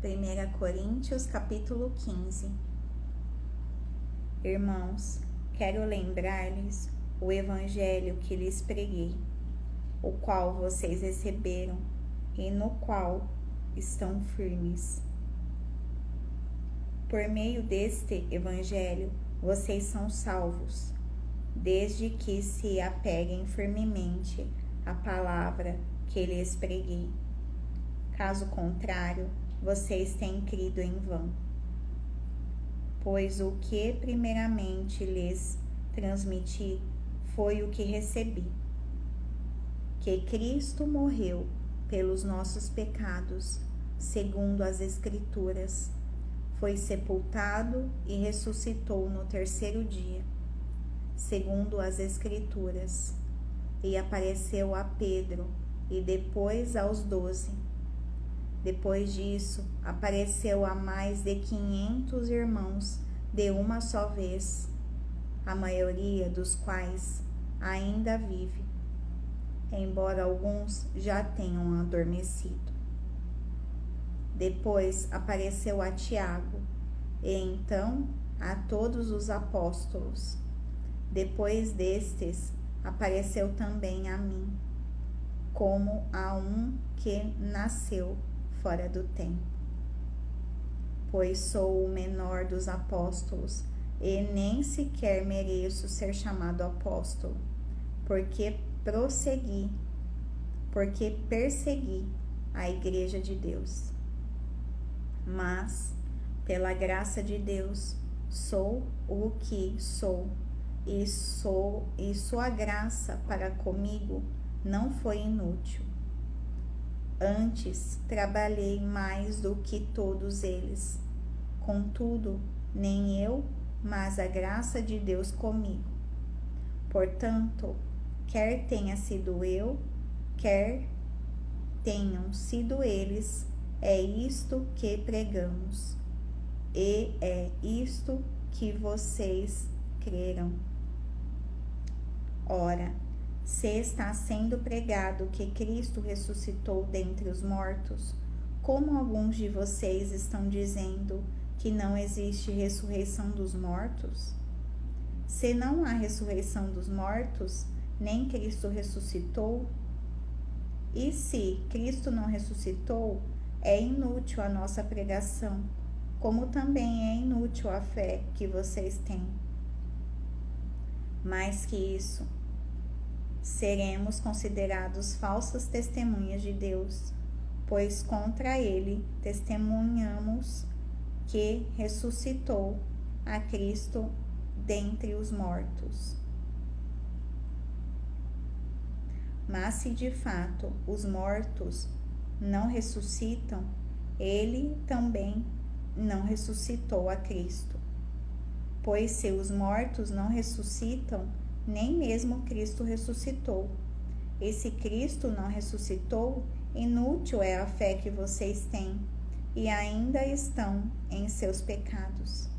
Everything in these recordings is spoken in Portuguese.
1 Coríntios capítulo 15. Irmãos, quero lembrar-lhes o evangelho que lhes preguei, o qual vocês receberam e no qual estão firmes. Por meio deste evangelho, vocês são salvos, desde que se apeguem firmemente à palavra que lhes preguei. Caso contrário, vocês têm crido em vão. Pois o que primeiramente lhes transmiti foi o que recebi: que Cristo morreu pelos nossos pecados, segundo as Escrituras, foi sepultado e ressuscitou no terceiro dia, segundo as Escrituras, e apareceu a Pedro e depois aos 12. Depois disso, apareceu a mais de 500 irmãos de uma só vez, a maioria dos quais ainda vive, embora alguns já tenham adormecido. Depois apareceu a Tiago, e então a todos os apóstolos. Depois destes, apareceu também a mim, como a um que nasceu fora do tempo. Pois sou o menor dos apóstolos, e nem sequer mereço ser chamado apóstolo, porque persegui a igreja de Deus. Mas, pela graça de Deus, sou o que sou, e sua graça para comigo não foi inútil. Antes, trabalhei mais do que todos eles. Contudo, nem eu, mas a graça de Deus comigo. Portanto, quer tenha sido eu, quer tenham sido eles, é isto que pregamos, e é isto que vocês creram. Ora, se está sendo pregado que Cristo ressuscitou dentre os mortos, como alguns de vocês estão dizendo que não existe ressurreição dos mortos? Se não há ressurreição dos mortos, nem Cristo ressuscitou? E se Cristo não ressuscitou, é inútil a nossa pregação, como também é inútil a fé que vocês têm. Mais que isso, seremos considerados falsas testemunhas de Deus, pois contra ele testemunhamos que ressuscitou a Cristo dentre os mortos. Mas se de fato os mortos não ressuscitam, ele também não ressuscitou a Cristo. Pois se os mortos não ressuscitam, nem mesmo Cristo ressuscitou. E se Cristo não ressuscitou, inútil é a fé que vocês têm, e ainda estão em seus pecados.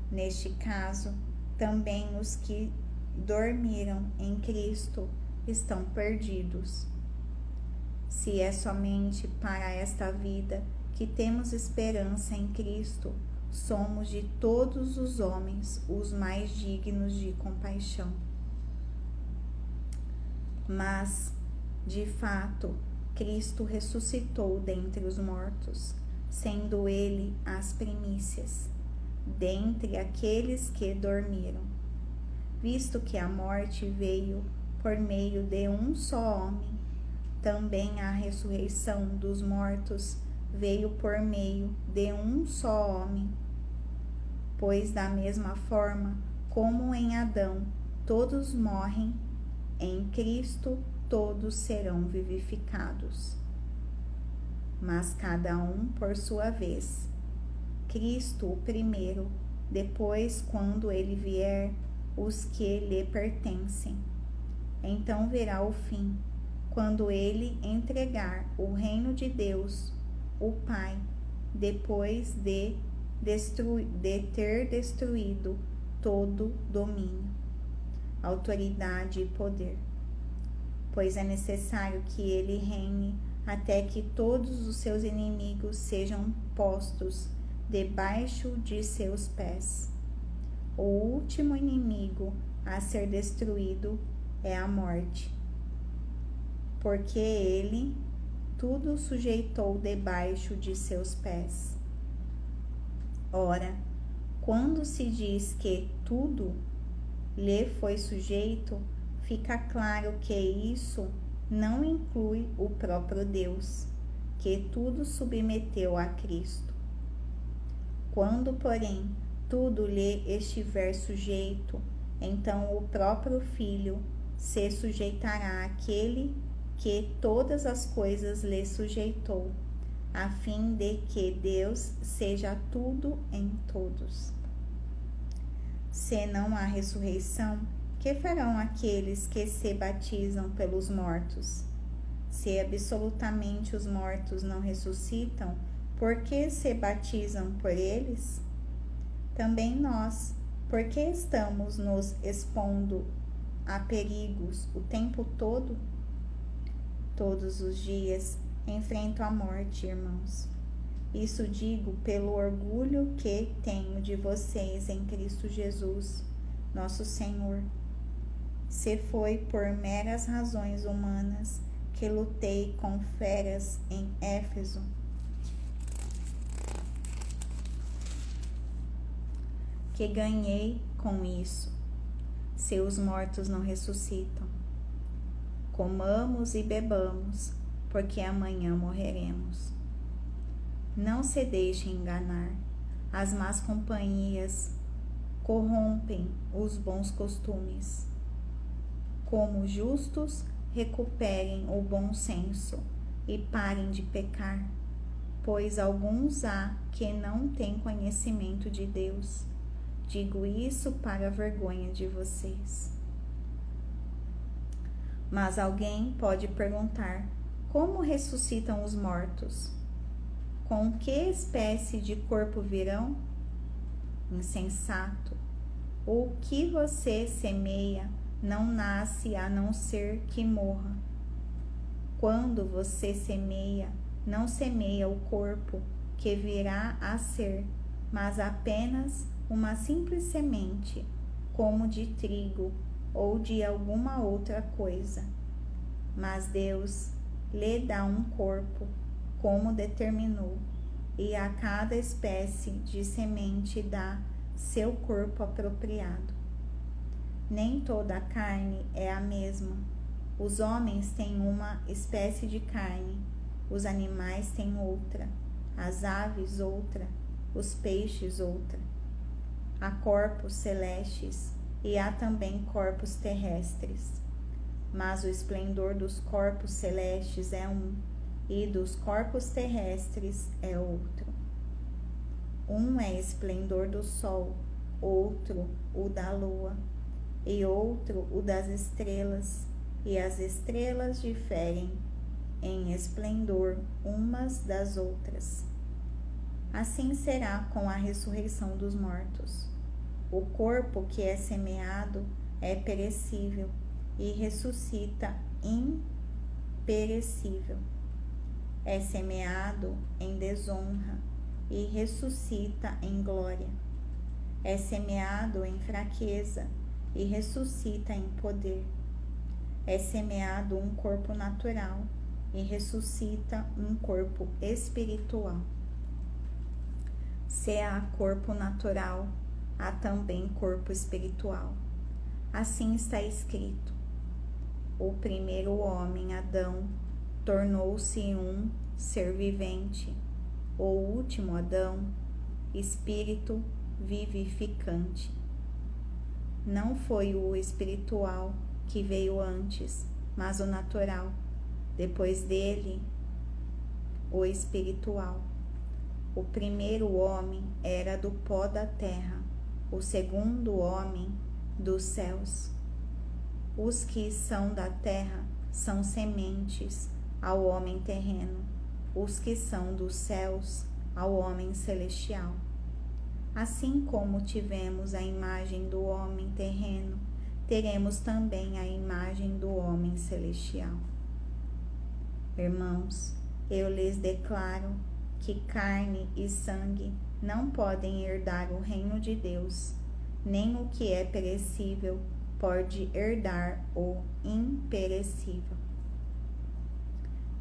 Neste caso, também os que dormiram em Cristo estão perdidos. Se é somente para esta vida que temos esperança em Cristo, somos de todos os homens os mais dignos de compaixão. Mas, de fato, Cristo ressuscitou dentre os mortos, sendo ele as primícias, dentre aqueles que dormiram. Visto que a morte veio por meio de um só homem, também a ressurreição dos mortos veio por meio de um só homem. Pois da mesma forma como em Adão todos morrem, em Cristo todos serão vivificados. Mas cada um por sua vez. Cristo o primeiro, depois, quando ele vier, os que lhe pertencem. Então virá o fim, quando ele entregar o reino de Deus, o Pai, depois de ter destruído todo domínio, autoridade e poder. Pois é necessário que ele reine até que todos os seus inimigos sejam postos debaixo de seus pés. O último inimigo a ser destruído é a morte, porque ele tudo sujeitou debaixo de seus pés. Ora, quando se diz que tudo lhe foi sujeito, fica claro que isso não inclui o próprio Deus, que tudo submeteu a Cristo. Quando, porém, tudo lhe estiver sujeito, então o próprio Filho se sujeitará àquele que todas as coisas lhe sujeitou, a fim de que Deus seja tudo em todos. Se não há ressurreição, que farão aqueles que se batizam pelos mortos? Se absolutamente os mortos não ressuscitam, por que se batizam por eles? Também nós, porque estamos nos expondo a perigos o tempo todo? Todos os dias enfrento a morte, irmãos. Isso digo pelo orgulho que tenho de vocês em Cristo Jesus, nosso Senhor. Se foi por meras razões humanas que lutei com feras em Éfeso, que ganhei com isso, se os mortos não ressuscitam. Comamos e bebamos, porque amanhã morreremos. Não se deixe enganar. As más companhias corrompem os bons costumes. Como justos, recuperem o bom senso e parem de pecar, pois alguns há que não têm conhecimento de Deus. Digo isso para a vergonha de vocês. Mas alguém pode perguntar: como ressuscitam os mortos? Com que espécie de corpo virão? Insensato! O que você semeia não nasce a não ser que morra. Quando você semeia, não semeia o corpo que virá a ser, mas apenas uma simples semente, como de trigo ou de alguma outra coisa. Mas Deus lhe dá um corpo, como determinou, e a cada espécie de semente dá seu corpo apropriado. Nem toda a carne é a mesma. Os homens têm uma espécie de carne, os animais têm outra, as aves outra, os peixes outra. Há corpos celestes e há também corpos terrestres. Mas o esplendor dos corpos celestes é um, e dos corpos terrestres é outro. Um é esplendor do sol, outro o da lua, e outro o das estrelas, e as estrelas diferem em esplendor umas das outras. Assim será com a ressurreição dos mortos. O corpo que é semeado é perecível e ressuscita imperecível. É semeado em desonra e ressuscita em glória. É semeado em fraqueza e ressuscita em poder. É semeado um corpo natural e ressuscita um corpo espiritual. Se há corpo natural, há também corpo espiritual. Assim está escrito: o primeiro homem, Adão, tornou-se um ser vivente. O último Adão, espírito vivificante. Não foi o espiritual que veio antes, mas o natural. Depois dele, o espiritual. O primeiro homem era do pó da terra, o segundo homem dos céus. Os que são da terra são sementes ao homem terreno, os que são dos céus ao homem celestial. Assim como tivemos a imagem do homem terreno, teremos também a imagem do homem celestial. Irmãos, eu lhes declaro que carne e sangue não podem herdar o reino de Deus, nem o que é perecível pode herdar o imperecível.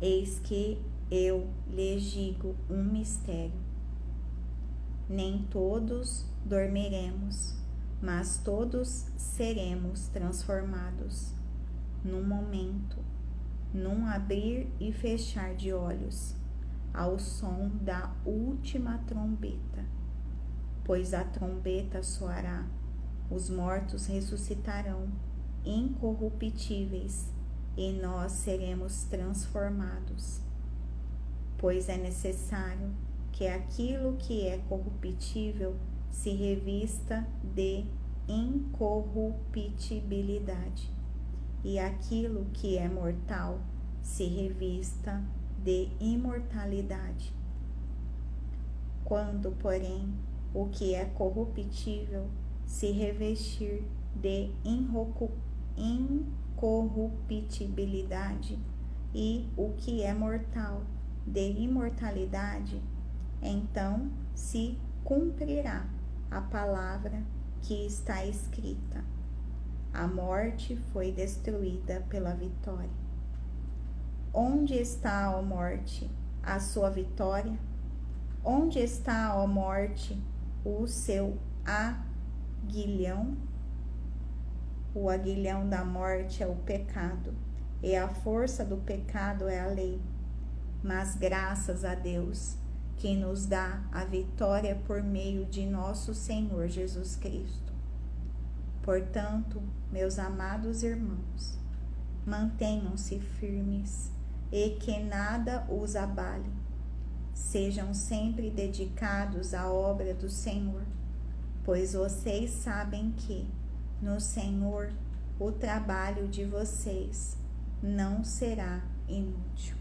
Eis que eu lhes digo um mistério. Nem todos dormiremos, mas todos seremos transformados, num momento, num abrir e fechar de olhos, ao som da última trombeta. Pois a trombeta soará, os mortos ressuscitarão, incorruptíveis, e nós seremos transformados. Pois é necessário que aquilo que é corruptível se revista de incorruptibilidade, e aquilo que é mortal se revista de imortalidade. Quando, porém, o que é corruptível se revestir de incorruptibilidade e o que é mortal de imortalidade, então se cumprirá a palavra que está escrita: a morte foi destruída pela vitória. Onde está, ó morte, a sua vitória? Onde está, ó morte, o seu aguilhão? O aguilhão da morte é o pecado, e a força do pecado é a lei. Mas graças a Deus, que nos dá a vitória por meio de nosso Senhor Jesus Cristo. Portanto, meus amados irmãos, mantenham-se firmes e que nada os abale. Sejam sempre dedicados à obra do Senhor, pois vocês sabem que, no Senhor, o trabalho de vocês não será inútil.